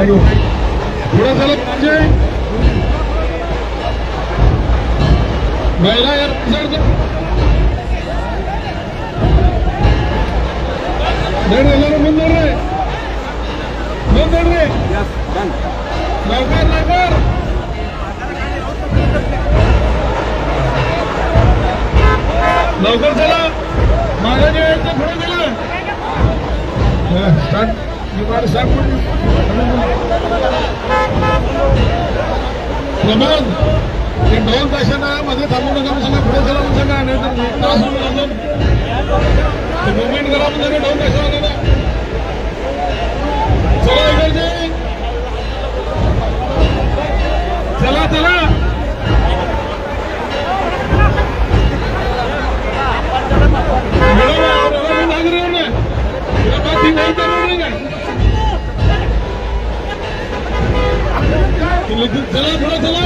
पुढे चला म्हणजे महिला यार बंद रे लवकर लवकर लवकर चला माझ्या जे पुढे गेलं स्टार्ट प्रमाण ते 2 तासांना मध्ये थांबू नका सांगा पुढे चला म्हणून सांगा नाही तर 1 तास मुवमेंट करा म्हणजे 2 तासाला चला इकडचे चला चला चला थोड़ा चला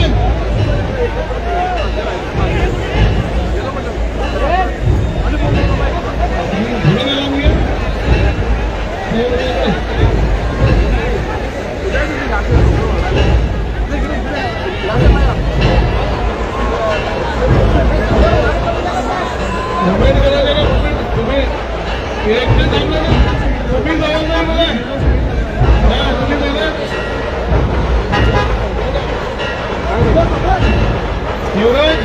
युवराज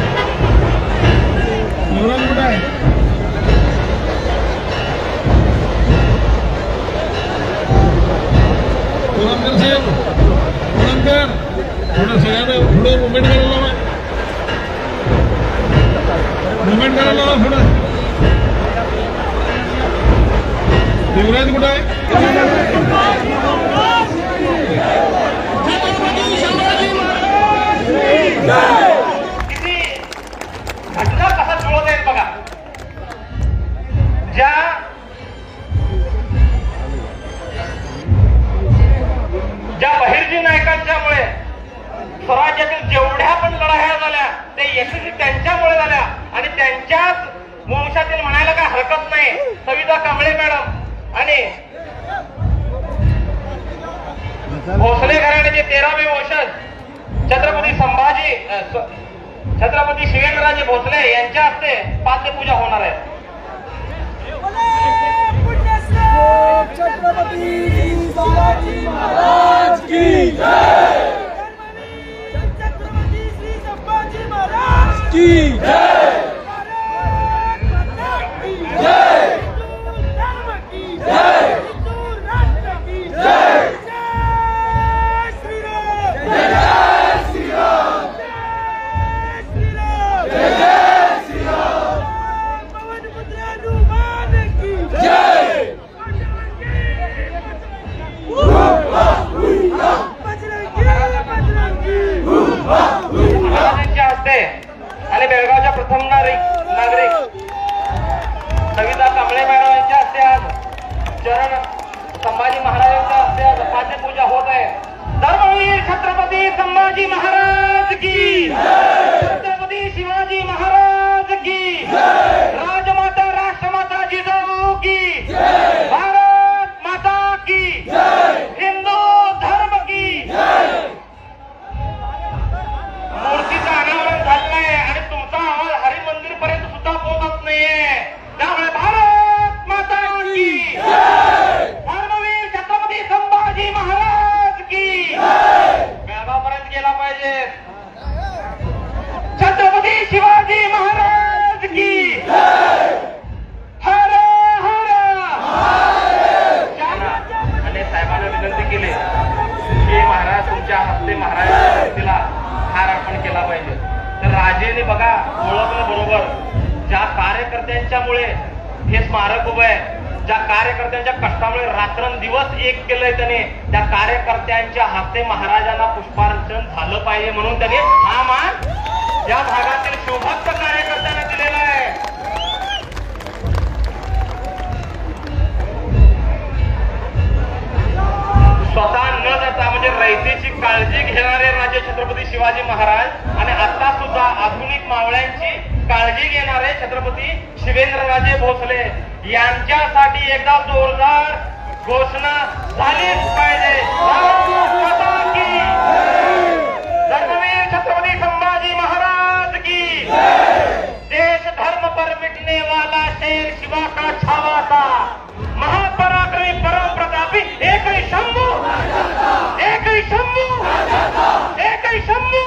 कुठं आहे पुणमकर साहेब पुणमकर थोडं सगळ्यांना पुढे मुवमेंट करायला लावा पुढं युवराज कुठं आहे घटना कसा जुळत आहेत बघा ज्या बहिर्जी नायकांच्यामुळे स्वराज्यातील जेवढ्या पण लढाया झाल्या ते यशस्वी त्यांच्यामुळे झाल्या आणि त्यांच्याच वंशातील म्हणायला काय हरकत नाही सविता कांबळे मॅडम आणि भोसले घराण्याचे 13वे वंशज छत्रपती शिवेंद्रराजे भोसले यांच्या हस्ते पाद्यपूजा होणार आहे. छत्रपती शिवाजी महाराज की जय. छत्रपती श्री संभाजी महाराज की जय. जय धर्म की जय. राष्ट्र की जय. जय श्री राम. जय श्री राम. जय श्री राम. जय श्री राम. पवन पुत्र हनुमान की जय. आणि बेळगावच्या प्रथम नागरिक सविता कांबळे मॅडम यांच्या हस्ते आज चरण संभाजी महाराजांच्या हस्ते आज पाद्यपूजा होत आहे. धर्मवीर छत्रपती संभाजी महाराज की, छत्रपती शिवाजी महाराज की, राजमाता राष्ट्रमाता जिजाऊ की, भारत माता की, हिंदू धर्म की. मूर्तीचं अनावरण झालंय आणि तुमचा आवाज हरिमंदिर पर्यंत सुद्धा पोहोचत नाहीये. त्यामुळे भारत माता की, धर्मवीर छत्रपती संभाजी महाराज की, बेळगाव पर्यंत गेला पाहिजे. छत्रपती शिवाजी महाराज की, हर हर. आणि साहेबांना विनंती केली की महाराज तुमच्या हस्ते महाराजांच्या मूर्तीला हार अर्पण केला पाहिजे. तर राजेने बघा ओळखलं बरोबर, ज्या कार्यकर्त्यांच्यामुळे हे स्मारक उभं आहे, ज्या कार्यकर्त्यांच्या कष्टामुळे रात्रंदिवस एक केलंय त्याने, त्या कार्यकर्त्यांच्या हस्ते महाराजांना पुष्पार्चन झालं पाहिजे म्हणून त्याने हा मान या भागातील शोभक्त कार्यकर्त्यांना दिलेला आहे. स्वतः न जाता म्हणजे रयतेची काळजी घेणारे राजे छत्रपती शिवाजी महाराज आणि आता सुद्धा आधुनिक मावळ्यांची काळजी घेणारे छत्रपती शिवेंद्रराजे भोसले यांच्यासाठी एकदा जोरदार घोषणा झालीच पाहिजे. लड़ने वाला शेर शिवा का छावा था, महापराक्रमी परम प्रतापी एक ही शंभू, एक ही शंभू, एक ही शंभू।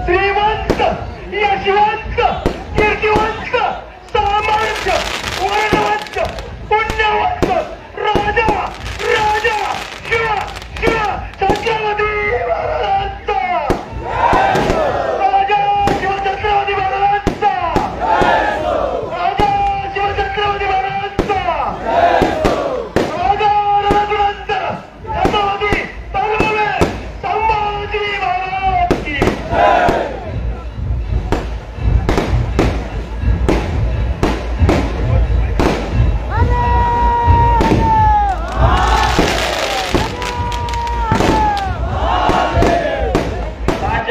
श्रीमंत यशवंत कीर्तिवंत सामंत वर्णवंत पुण्यवंत राजा राजा शिव शिव छत्रपती महाराजांचा राजा शिव छत्रपती महाराजांचा राजा शिव छत्रपती महाराजांचा राजा रघुनंद छत्रपती तलवार संभाजी महाराज की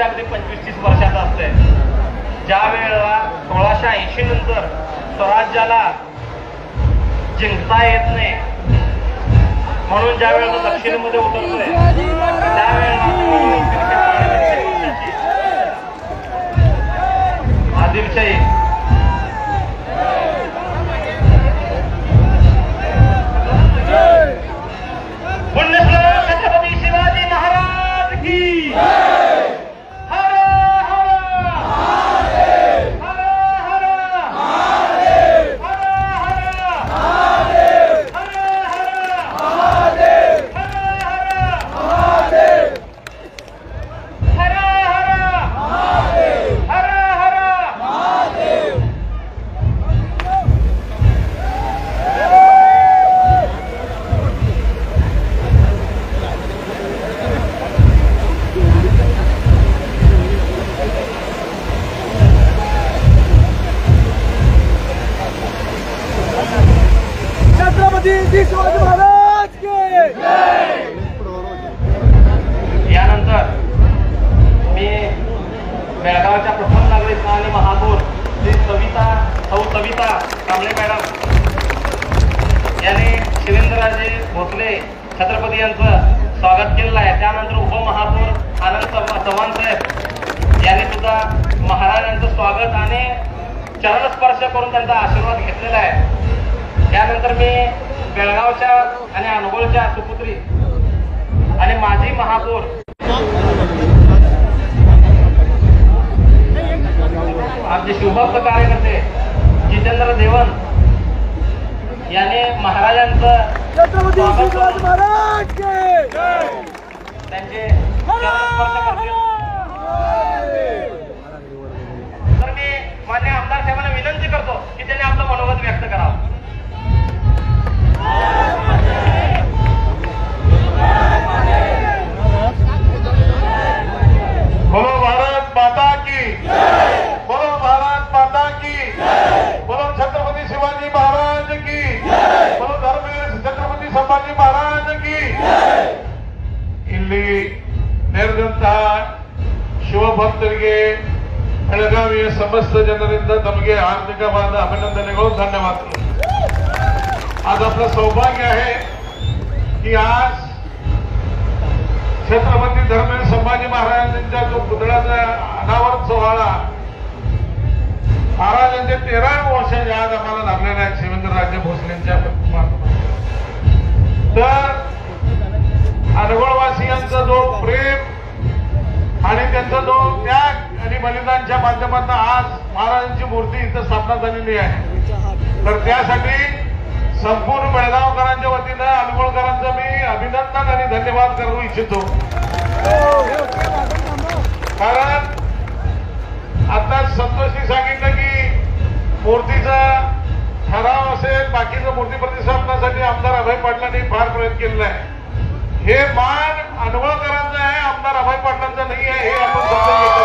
अगदी 25-30 वर्षाचा असते, ज्या वेळेला 1680 नंतर स्वराज्याला जिंकता येत नाही म्हणून ज्या वेळेला दक्षिणेमध्ये उतरतोय त्यावेळेला आदिलशाही पुण्यश्लोक छत्रपती शिवाजी महाराज की शिवाजी महाराज के यानंतर मी बेळगावच्या प्रथम नागरिक आणि महापौर श्री सविता कांबळे मॅडम यांनी शिवेंद्रराजे भोसले छत्रपती यांचं स्वागत केलेलं आहे। त्यानंतर उपमहापौर आनंद चव्हाण साहेब यांनी सुद्धा महाराजांचं स्वागत आणि चरणस्पर्श करून त्यांचा आशीर्वाद घेतलेला आहे। त्यानंतर मी बेळगावच्या आणि अनगोलच्या सुपुत्री आणि माजी महापौर आमचे शिवभक्त कार्यकर्ते जितेंद्र देवन यांनी महाराजांचं छत्रपती शिवाजी महाराज के त्यांचे चरणस्पर्श करतील। तर मी मान्य आमदार साहेबांना विनंती करतो की त्यांनी आपलं मनोगत व्यक्त करावं। बोलो भारत माता की, बोलो भारत माता की, बोलो छत्रपती शिवाजी महाराज की, बोलो धर्मवीर छत्रपती संभाजी महाराज की। ಇಲ್ಲಿ ನೆರೆದಂತಹ ಶಿವಭಕ್ತರಿಗೆ ಬೆಳಗಾವಿಯ ಸಮಸ್ತ ಜನರಿಂದ ತಮಗೆ ಹಾರ್ದಿಕವಾದ ಅಭಿನಂದನೆಗಳು, ಧನ್ಯವಾದಗಳು। आज आपलं सौभाग्य आहे की आज छत्रपती धर्मवीर संभाजी महाराजांच्या जो पुतळ्याचा अनावरण सोहळा महाराजांचे 13 वर्ष आज आम्हाला लाभलेले आहेत शिवेंद्रराजे भोसलेंच्या तर अनगोळवासियांचा जो प्रेम आणि त्यांचा जो त्याग आणि बलिदानच्या माध्यमातून आज महाराजांची मूर्ती इथं स्थापना झालेली आहे। तर त्यासाठी संपूर्ण बेळगावकरांच्या वतीनं अनगोळकरांचं मी अभिनंदन आणि धन्यवाद करू इच्छितो। कारण आता संतोषी सांगितलं की मूर्तीचा ठराव असेल, बाकीचं मूर्ती प्रतिष्ठापनासाठी आमदार अभय पाटलांनी फार प्रयत्न केलेला आहे। हे मान अनगोळकरांचं आहे, आमदार अभय पाटलांचं नाही आहे, हे आपण समजून घेतो।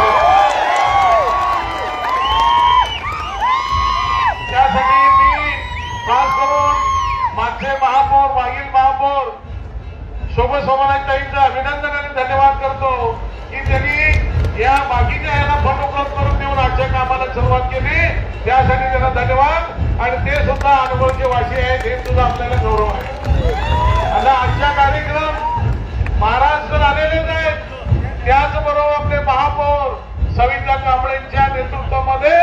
त्यासाठी मी खास करून मागचे महापौर, मागील महापौर शोभेश त्यासाठी त्यांना धन्यवाद. आणि ते सुद्धा अनुभवचे वाशी आहेत हे सुद्धा आपल्याला गौरव आहे. आता आजचा कार्यक्रम महाराष्ट्र आलेलेच आहेत, त्याचबरोबर आपले महापौर सविता कांबळेंच्या नेतृत्वामध्ये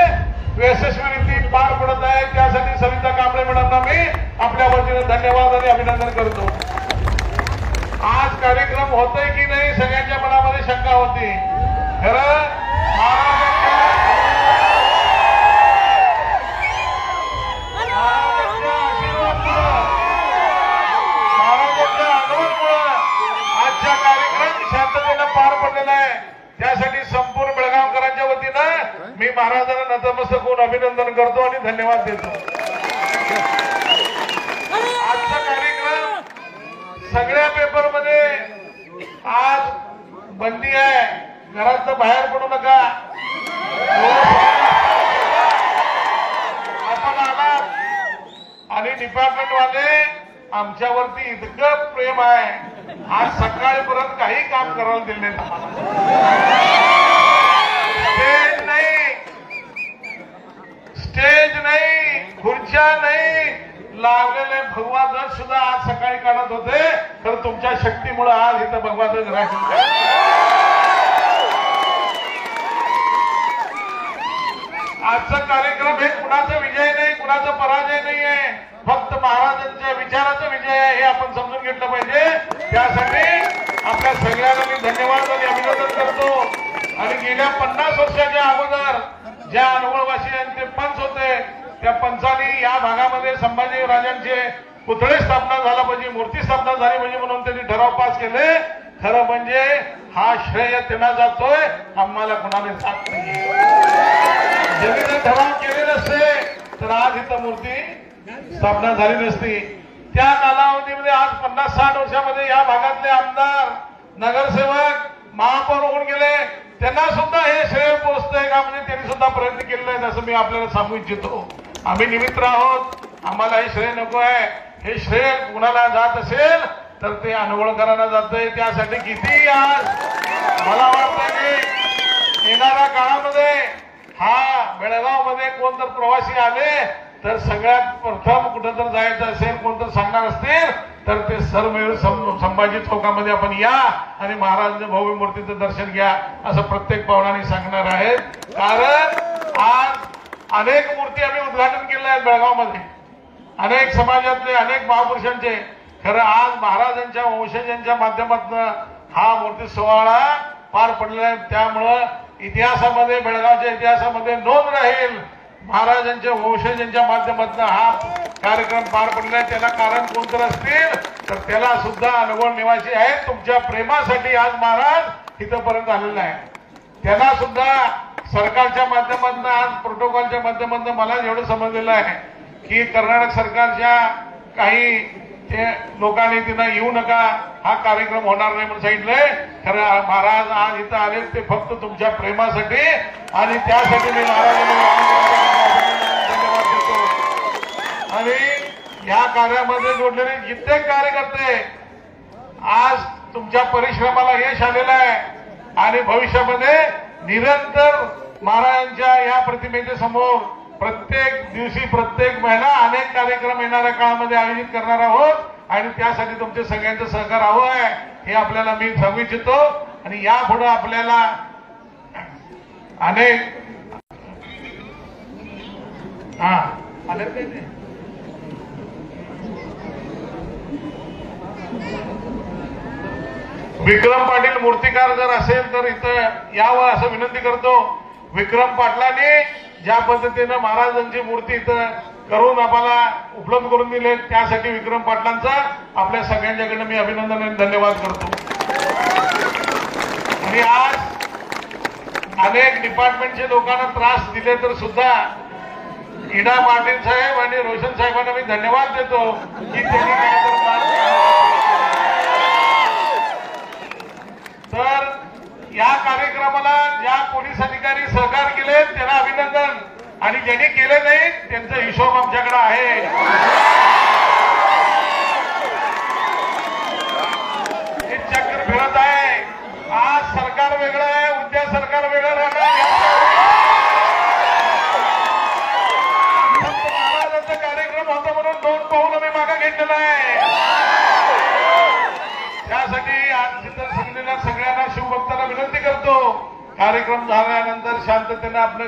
यशस्वीरित्या पार पडत आहे. त्यासाठी सविता कांबळे मॅडमना मी आपल्या वतीने धन्यवाद आणि अभिनंदन करतो. आज कार्यक्रम होतोय की नाही सगळ्यांच्या मनामध्ये शंका होती. खरं महाराजांच्या आगमनामुळे आजचा कार्यक्रम शांततेनं पार पडलेला आहे. त्यासाठी संपूर्ण बेळगावकरांच्या वतीनं मी महाराजांना नतमस्तक होऊन अभिनंदन करतो आणि धन्यवाद देतो. आजचा कार्यक्रम सगळ्या पेपरमध्ये आज बंदी आहे, घरातनं बाहेर पडू नका. आपण आलात आणि डिपार्टमेंटवाले आमच्यावरती इतकं प्रेम आहे, आज सकाळपर्यंत काही काम करायला दिले नाही. स्टेज नाही, खुर्च्या नाही, लावलेले भगवा ध्वज सुद्धा आज सकाळी काढत होते. तर तुमच्या शक्तीमुळे आज इथं भगवा ध्वज राखील. आजचा कार्यक्रम हे कुणाचा विजय नाही, कुणाचा पराजय नाही आहे, फक्त महाराजांच्या विचाराचा विजय आहे हे आपण समजून घेतलं पाहिजे. त्यासाठी आपल्या सगळ्यांना मी धन्यवाद आणि अभिनंदन करतो. आणि गेल्या 50 वर्षाच्या अगोदर ज्या अनवळवासियांचे पंच होते त्या पंचांनी या भागामध्ये संभाजी राजांचे पुतळे स्थापना झाला पाहिजे, मूर्ती स्थापना झाली पाहिजे म्हणून त्यांनी ठराव पास केले. खरं म्हणजे हा श्रेय त्यांना जातोय, आम्हाला कोणाला जात नाही. ज्यांनी ते ठराव केले नसते तर आज इथं मूर्ती स्थापना झाली नसती. त्या कालावधीमध्ये आज 50-60 वर्षामध्ये या भागातले आमदार, नगरसेवक, महापौर होऊन गेले. त्यांना सुद्धा हे श्रेय पोहोचतंय का, म्हणजे त्यांनी सुद्धा प्रयत्न केलेला आहे असं मी आपल्याला सांगू इच्छितो. आम्ही निमित्त आहोत, आम्हाला हे श्रेय नको आहे. हे श्रेय कुणाला जात असेल तर ते अनवळकरांना जातंय. त्यासाठी किती आज मला वाटतं की येणाऱ्या काळामध्ये हा बेळगावमध्ये कोण तर प्रवासी आले तर सगळ्यात प्रथम कुठं जर जायचं असेल, कोण तर सांगणार असतील तर ते सर्व मिळून संभाजी चौकामध्ये आपण या आणि महाराजांच्या भव्य मूर्तीचं दर्शन घ्या असं प्रत्येक पाहुणाने सांगणार आहेत. कारण आज अनेक मूर्ती आम्ही उद्घाटन केले आहेत बेळगावमध्ये, अनेक समाजातले अनेक महापुरुषांचे. खरं आज महाराजांच्या वंशजांच्या माध्यमातून हा मूर्ती सोहळा पार पडलेला आहे. त्यामुळं इतिहासामध्ये, बेळगावच्या इतिहासामध्ये नोंद राहील महाराजांच्या वंशजांच्या माध्यमातून हा कार्यक्रम पार पडला आहे. त्याला कारण कोणतं असतील तर त्याला सुद्धा अनवळ निवासी आहेत. तुमच्या प्रेमासाठी आज महाराज इथंपर्यंत आलेला आहे. त्यांना सुद्धा सरकारच्या माध्यमातून, आज प्रोटोकॉलच्या माध्यमातून मला एवढं समजलेलं आहे की कर्नाटक सरकारच्या काही ते लोकांनी तिथं येऊ नका, हा कार्यक्रम होणार नाही म्हणून सांगितलंय. खरं महाराज आज इथं आले ते फक्त तुमच्या प्रेमासाठी आणि त्यासाठी मी महाराजांना धन्यवाद देतो. आणि या कार्यामध्ये जोडलेले कित्येक कार्यकर्ते आज तुमच्या परिश्रमाला यश आलेलं आहे आणि भविष्यामध्ये निरंतर महाराजांच्या या प्रतिमेच्या समोर प्रत्येक दिवशी, प्रत्येक महिना अनेक कार्यक्रम येणाऱ्या काळामध्ये आयोजित करणार आहोत आणि त्यासाठी तुमचे सगळ्यांचं सहकार हवं आहे हे आपल्याला मी सांगू इच्छितो. आणि यापुढे आपल्याला अनेक विक्रम पाटील मूर्तिकार जर असेल तर इथं यावं असं विनंती करतो. विक्रम पाटलांनी ज्या पद्धतीनं महाराजांची मूर्ती इथं करून आम्हाला उपलब्ध करून दिले त्यासाठी विक्रम पाटलांचा आपल्या सगळ्यांच्याकडनं मी अभिनंदन आणि धन्यवाद करतो. आणि आज अनेक डिपार्टमेंटच्या लोकांना त्रास दिले तर सुद्धा इडा पाटील साहेब आणि रोशन साहेबांना मी धन्यवाद देतो की त्यांनी तर या कार्यक्रमाला ज्या पोलीस अधिकारी सहकार केले त्यांना अभिनंदन आणि ज्यांनी केले नाही त्यांचा हिशोब आमच्याकडे आहे. हे चक्र फिरत आहे. आज सरकार वेगळं आहे, उद्या सरकार वेगळं राहणार. कार्यक्रम झाल्यानंतर शांततेने आपल्या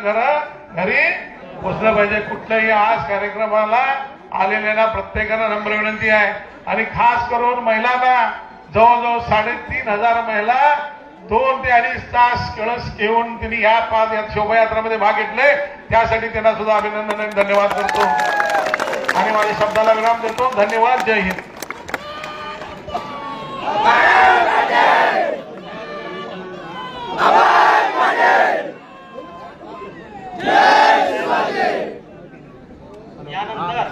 घरी पोचलं पाहिजे. कुठल्याही आज कार्यक्रमाला आलेल्या प्रत्येकाला नम्र विनंती आहे आणि खास करून महिलांना जवळजवळ 3,500 महिला 2 ते 2.5 तास कळस घेऊन त्यांनी या शोभायात्रामध्ये भाग घेतले. त्यासाठी त्यांना सुद्धा अभिनंदन आणि धन्यवाद करतो आणि माझ्या शब्दाला विराम देतो. धन्यवाद. जय हिंद. यानंतर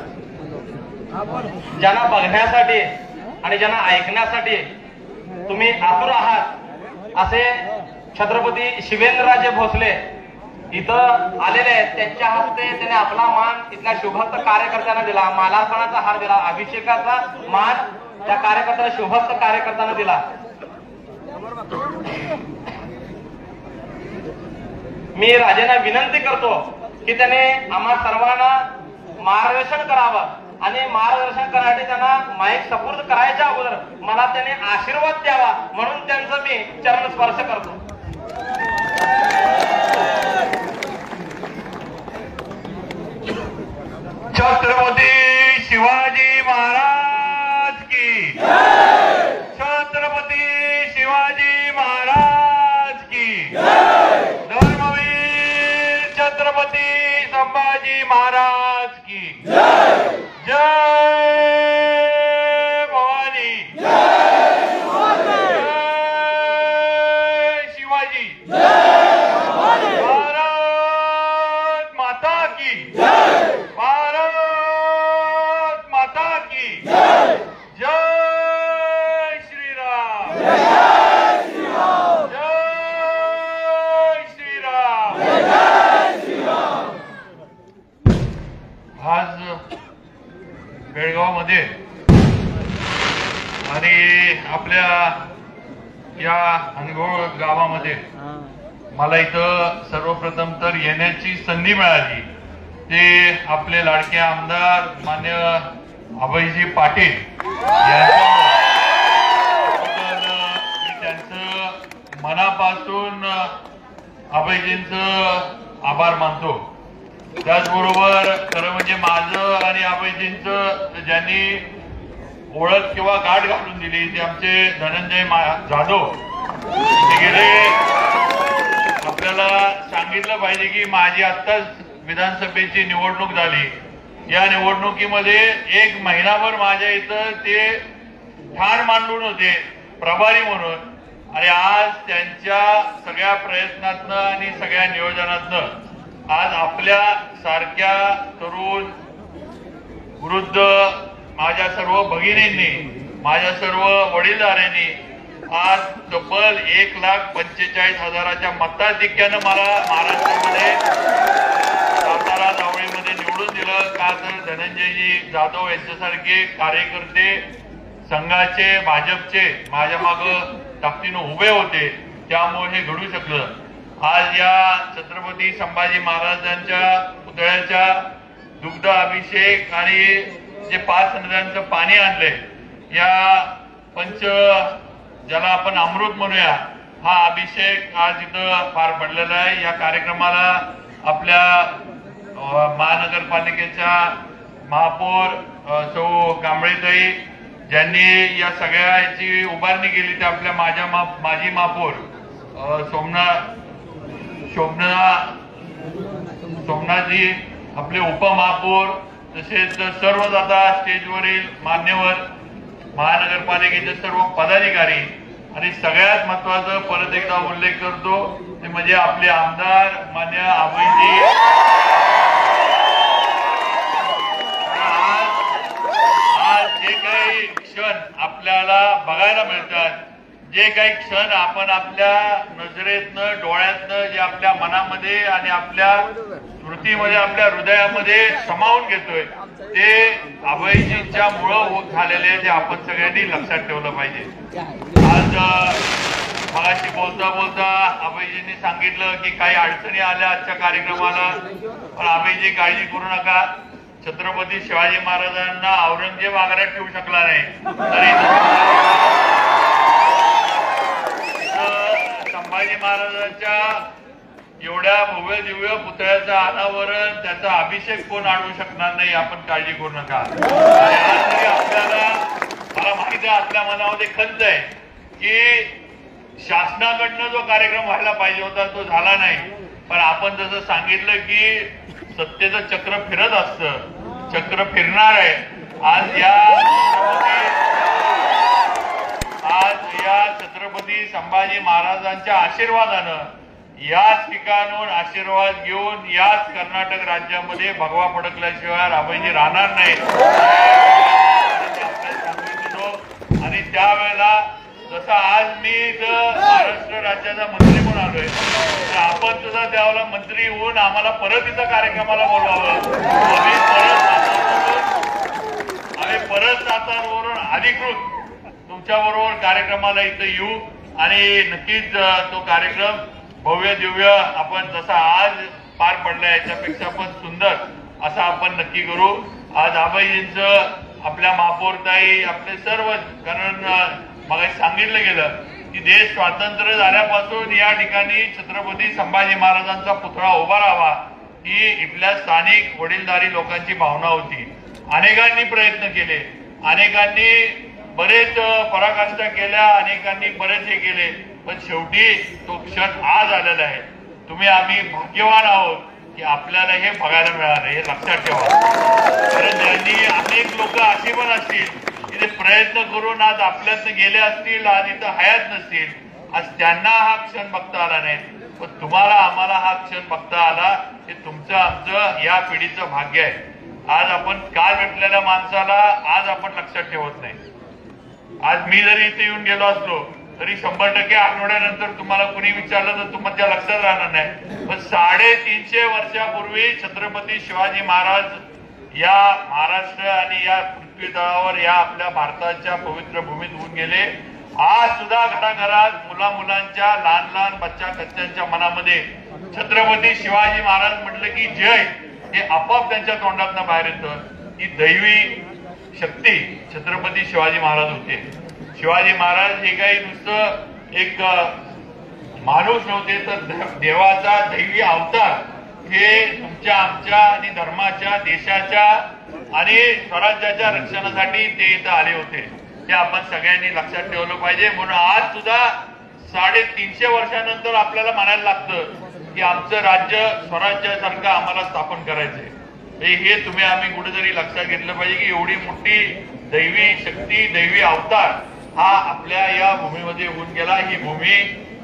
ज्यांना बघण्यासाठी आणि ज्यांना ऐकण्यासाठी तुम्ही आतुर आहात असे छत्रपती शिवेंद्रराजे भोसले इथं आलेले आहेत. त्यांच्या हस्ते त्याने आपला मान इथल्या शुभस्त कार्यकर्त्यांना दिला. मालार्पणाचा हार दिला. अभिषेकाचा मान त्या कार्यकर्त्याला शुभस्त कार्यकर्त्यांना दिला. मी राजेंना विनंती करतो की त्याने आम्हा सर्वांना मार्गदर्शन करावं आणि मार्गदर्शन करण्यासाठी त्यांना माईक सपूर्द करायच्या अगोदर मला त्याने आशीर्वाद द्यावा म्हणून त्यांचं मी चरण स्पर्श करतो. छत्रपती शिवाजी महाराज की. छत्रपती शिवाजी महाराज की. धर्मवीर छत्रपती संभाजी महाराज की. जय भवानी. जय शिवाजी. भारत माता की. भारत माता की. जय श्रीराम. जय श्रीराम. आज बेळगावमध्ये आणि आपल्या या अनगोळ गावामध्ये मला इथं सर्वप्रथम तर येण्याची संधी मिळाली. ते आपले लाडके आमदार मान्य अभयजी पाटील यांच्याबद्दल मी त्यांचं मनापासून अभयजींचं आभार मानतो. त्याचबरोबर खरं म्हणजे माझं आणि अभयजींचं ज्यांनी ओळख किंवा गाठ घालून दिली ते आमचे धनंजय जाधव. ते गेले आपल्याला सांगितलं पाहिजे की माझी आत्ताच विधानसभेची निवडणूक झाली. या निवडणुकीमध्ये 1 महिनाभर माझ्या इथं ते ठाण मांडून होते प्रभारी म्हणून आणि आज त्यांच्या सगळ्या प्रयत्नातनं आणि सगळ्या नियोजनातनं आज आपल्या सारख्या तरुण वृद्ध माझ्या सर्व भगिनींनी माझ्या सर्व वडीलधाऱ्यांनी आज तब्बल 1,45,000च्या मताधिक्यानं मला महाराष्ट्रामध्ये सातारा जावळीमध्ये निवडून दिलं. का तर धनंजयजी जाधव यांच्यासारखे कार्यकर्ते संघाचे भाजपचे माझ्या मागं ताकदीनं उभे होते. त्यामुळे हे घडू शकलं. आज या छत्रपती संभाजी महाराजांच्या पुतळ्याच्या दुग्ध अभिषेक आणि जे 5 नद्यांचं पाणी आणलंय या पंच ज्याला आपण अमृत म्हणूया हा अभिषेक आज इथं पार पडलेला आहे. या कार्यक्रमाला आपल्या महानगरपालिकेच्या महापौर सौ कांबळेताई ज्यांनी या सगळ्याची उभारणी केली ते आपल्या माजी महापौर सोमनाथजी आपले उपमहापौर तसेच सर्व आता स्टेजवरील मान्यवर महानगरपालिकेचे सर्व पदाधिकारी आणि सगळ्यात महत्वाचं परत एकदा उल्लेख करतो ते म्हणजे आपले आमदार मान्य अभयजी. आज जे काही क्षण आपल्याला बघायला मिळतात जे काही क्षण आपण आपल्या नजरेतनं डोळ्यातनं जे आपल्या मनामध्ये आणि आपल्या स्मृतीमध्ये आपल्या हृदयामध्ये समावून घेतोय ते अभयजींच्या मुळे झालेले ते आपण सगळ्यांनी लक्षात ठेवलं पाहिजे. आज मगाशी बोलता बोलता अभयजींनी सांगितलं की काही अडचणी आल्या आजच्या कार्यक्रमाला पण अभयजी काळजी करू नका. छत्रपती शिवाजी महाराजांना औरंगजेब आग्र्यात ठेवू शकला नाही तरी संभाजी महाराजांच्या एवढ्या भव्य दिव्य पुतळ्याचं अनावरण त्याचा अभिषेक कोण आणू शकणार नाही, आपण काळजी करू नका. आणि आज तरी आपल्याला, मला माहिती आहे आपल्या मनामध्ये खंत आहे की शासनाकडनं जो कार्यक्रम व्हायला पाहिजे होता तो झाला नाही. पण आपण जसं सांगितलं की सत्तेचं चक्र फिरत असतं, चक्र फिरणार आहे. आज या छत्रपती संभाजी महाराजांच्या आशीर्वादानं याच ठिकाणून आशीर्वाद घेऊन याच कर्नाटक राज्यामध्ये भगवा फडकल्याशिवाय रामाजी राहणार नाही. आणि त्यावेळेला जसं आज मी महाराष्ट्र राज्याचा मंत्री म्हणून आलोय, तर आपण सुद्धा त्यावेळेला मंत्री होऊन आम्हाला परत इथं कार्यक्रमाला बोलवावं. आम्ही परत सातारवरून अधिकृत तुमच्या बरोबर कार्यक्रमाला इथं येऊ आणि नक्कीच तो कार्यक्रम भव्य दिव्य आपण जसा आज पार पडला याच्यापेक्षा पण सुंदर असा आपण नक्की करू. आज आबाईंचं, आपल्या महापौरताई, आपले सर्व, कारण मग सांगितलं गेलं की देश स्वातंत्र्य झाल्यापासून या ठिकाणी छत्रपती संभाजी महाराजांचा पुतळा उभा राहावा ही इथल्या स्थानिक वडीलधारी लोकांची भावना होती. अनेकांनी प्रयत्न केले, अनेकांनी बरेच पराकाष्ठा केल्या, अनेकांनी बरेच हे केले, पण शेवटी तो क्षण आज आलेला आहे. आम्ही भाग्यवान आहोत की आपल्याला हे बघायला मिळालं, हे लक्षात ठेवा. कारण त्यांनी अनेक लोक अशी पण असतील की ते प्रयत्न करून आज आपल्यातनं गेले असतील, आज इथं हयात नसतील, आज त्यांना हा क्षण बघता आला नाही. पण तुम्हाला, आम्हाला हा क्षण बघता आला. हे तुमचं, आमचं, या पिढीचं भाग्य आहे. आज आपण काल भेटलेल्या माणसाला आज आपण लक्षात ठेवत नाही. आज मी जरी इथे येऊन गेलो असलो तरी 100% आठवड्यानंतर तुम्हाला कोणी विचारलं तर तुमच्या लक्षात राहणार नाही. पण 350 वर्षापूर्वी छत्रपती शिवाजी महाराज या महाराष्ट्र आणि या पृथ्वी तळावर, या आपल्या भारताच्या पवित्र भूमीत होऊन गेले. आज सुद्धा घराघरात, मुलांच्या, लहान बच्चा कच्च्यांच्या मनामध्ये छत्रपती शिवाजी महाराज म्हटलं की जय हे आपोआप त्यांच्या तोंडातनं बाहेर येतं. ही दैवी शक्ती छत्रपती शिवाजी महाराज होते. शिवाजी महाराज हे काही नुसतं एक माणूस नव्हते, तर देवाचा दैवी अवतार. हे तुमच्या, आमच्या आणि धर्माच्या, देशाच्या आणि स्वराज्याच्या रक्षणासाठी ते इथं आले होते. ते आपण सगळ्यांनी लक्षात ठेवलं पाहिजे. म्हणून आज सुद्धा 350 वर्षानंतर आपल्याला म्हणायला लागतं की आमचं राज्य स्वराज्यासारखं आम्हाला स्थापन करायचंय. हे तुम्ही, आम्ही कुठेतरी लक्षात घेतलं पाहिजे की एवढी मोठी दैवी शक्ती, दैवी अवतार हा आपल्या या भूमीमध्ये होऊन गेला. ही भूमी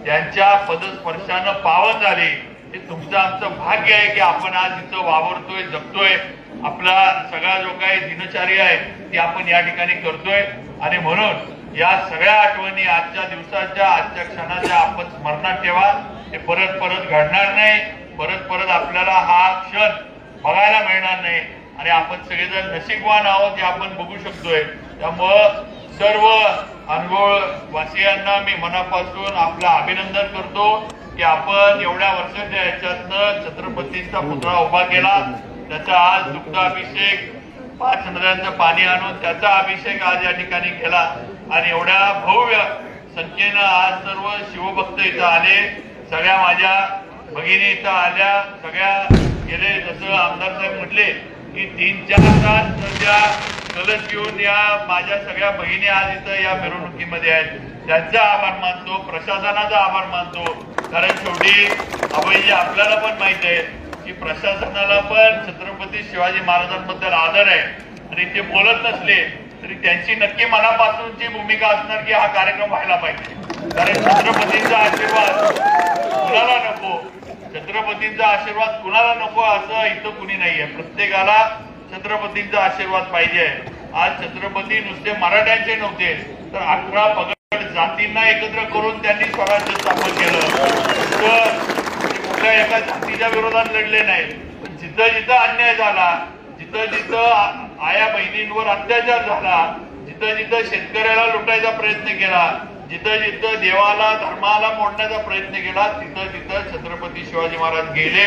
त्यांच्या पदस्पर्शानं पावन झाली. हे तुमचं, आमचं भाग्य आहे की आपण आज इथं वावरतोय, जगतोय. आपला सगळा जो काही दिनचर्या आहे ती आपण या ठिकाणी करतोय. आणि म्हणून या सगळ्या आठवणी आजच्या दिवसाच्या, आजच्या क्षणाच्या आपण स्मरणात ठेवा. हे परत घडणार नाही. परत आपल्याला हा क्षण बघायला मिळणार नाही. आणि आपण सगळेजण नशीबवान आहोत हे आपण बघू शकतोय. त्यामुळं सर्व अनगोळ वासियांना मी मनापासून आपलं अभिनंदन करतो की आपण एवढ्या वर्षाच्या ह्याच्यातनं छत्रपतींचा पुतळा उभा केला. त्याचा आज दुग्धाभिषेक, 5 नद्यांचं पाणी आणून त्याचा अभिषेक आज या ठिकाणी केला. आणि एवढ्या भव्य संख्येनं आज सर्व शिवभक्त इथं आले. सगळ्या माझ्या भगिनी इथं आल्या. सगळ्या गेले, जसं आमदार साहेब म्हटले की 3-4 तास त्या कलश घेऊन या माझ्या सगळ्या भगिनी आज इथं या मिरवणुकीमध्ये आहेत. त्यांचा आभार मानतो, प्रशासनाचा आभार मानतो. कारण शेवटी अभयजी, आपल्याला पण माहित आहे की प्रशासनाला पण छत्रपती शिवाजी महाराजांबद्दल आदर आहे. आणि ते बोलत नसले तरी त्यांची नक्की मनापासूनची भूमिका असणार की हा कार्यक्रम व्हायला पाहिजे. कारण छत्रपतींचा आशीर्वाद कुणाला नको, छत्रपतींचा आशीर्वाद कुणाला नको असं इथं कुणी नाहीये. प्रत्येकाला छत्रपतींचा आशीर्वाद पाहिजे. आज छत्रपती नुसते मराठ्यांचे नव्हते, तर 18 पगड जातींना एकत्र करून त्यांनी स्वराज्य स्थापन केलं. कुठल्या एका जातीच्या विरोधात लढले नाही. पण जिथं जिथं अन्याय झाला, जिथं जिथं आया बहिणींवर अत्याचार झाला, जिथं जिथं शेतकऱ्याला लुटायचा प्रयत्न केला, जिथं जिथं देवाला, धर्माला मोडण्याचा प्रयत्न केला, तिथं तिथं छत्रपती शिवाजी महाराज गेले,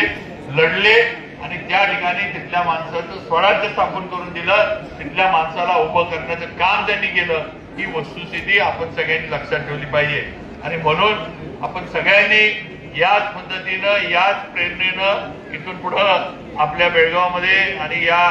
लढले आणि त्या ठिकाणी तिथल्या माणसाचं स्वराज्य स्थापन करून दिलं. तिथल्या माणसाला उभं करण्याचं काम त्यांनी केलं. ही वस्तुस्थिती आपण सगळ्यांनी लक्षात ठेवली पाहिजे. आणि म्हणून आपण सगळ्यांनी याच पद्धतीनं याच प्रेरणेनं इथून पुढं आपल्या बेळगावमध्ये आणि या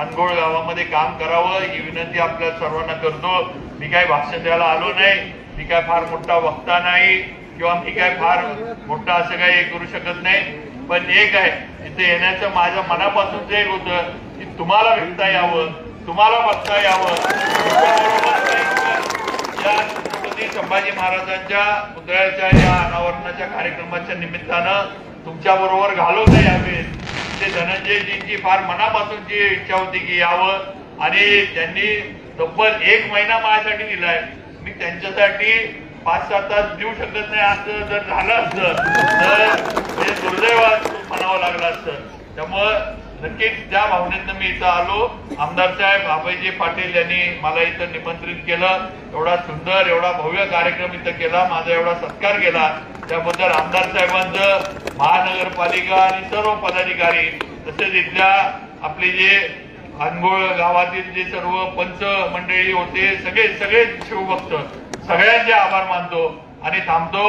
अनगोळ गावामध्ये काम करावं ही विनंती आपल्या सर्वांना करतो. मी काही भाषण द्यायला आलो नाही, मी काय फार मोठा वक्ता नाही किंवा मी काय फार मोठा असं काही करू शकत नाही. पण एक आहे, इथे येण्याचं माझ्या मनापासूनच एक होतं की तुम्हाला भेटता यावं, तुम्हाला बघता यावं, या छत्रपती संभाजी महाराजांच्या पुतळ्याच्या या अनावरणाच्या कार्यक्रमाच्या निमित्तानं तुमच्या बरोबर घालवता यावे. ते धनंजयजींची फार मनापासूनची इच्छा होती की यावं आणि त्यांनी तब्बल 1 महिना माझ्यासाठी दिलाय. मी त्यांच्यासाठी 5-7 तास देऊ शकत नाही असं जर झालं असतं तर म्हणजे दुर्दैवात म्हणावं लागलं असतं. त्यामुळं नक्कीच त्या भावनेतनं मी इथं आलो. आमदार साहेब अभयजी पाटील यांनी मला इथं निमंत्रित केलं, एवढा सुंदर एवढा भव्य कार्यक्रम इथं केला, माझा एवढा सत्कार केला, त्याबद्दल आमदार साहेबांचं, महानगरपालिका आणि सर्व पदाधिकारी तसेच इथल्या आपले जे अनगोळ गावातील जे सर्व पंच मंडळी होते, सगळे शिवभक्त, सगळ्यांचे आभार मानतो आणि थांबतो.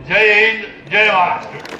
जय हिंद, जय महाराष्ट्र.